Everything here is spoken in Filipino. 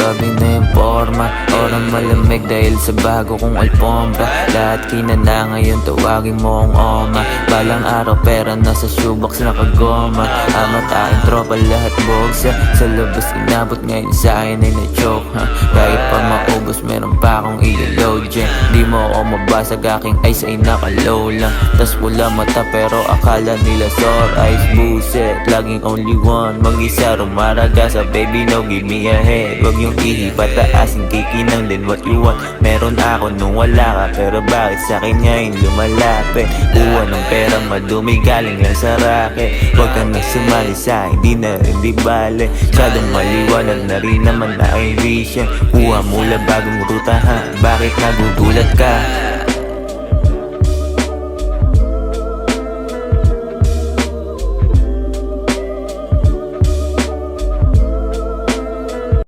grabe na yung forma. Orang malamig dahil sa bago kong alpombra. Lahat kinana ngayon tawagin mo ang oma. Balang araw pera nasa shoebox nakagoma. Amat aking tropa lahat bogsa. Sa labas inabot ngayon sa akin ay na-choke Kahit pa maubos meron pa akong i-load Di mo ako mabasag aking eyes ay nakalow lang. Tas wala mata pero akala nila sore eyes. Buset, laging only one. Mag-isa rumaraga sa baby no give me a head. Wag yung ihi pataasin kikinang din what you want. Meron ako nung wala ka pero bakit sa'kin ngayon lumalapit? Kuha ng pera madumi galing lang sa racket. Wag ka na sumali sa hindi na rin di bale. Masyadong maliwanag na rin naman na aking vision. Kuha mula bagong ruta ha, bakit nagugulat ka?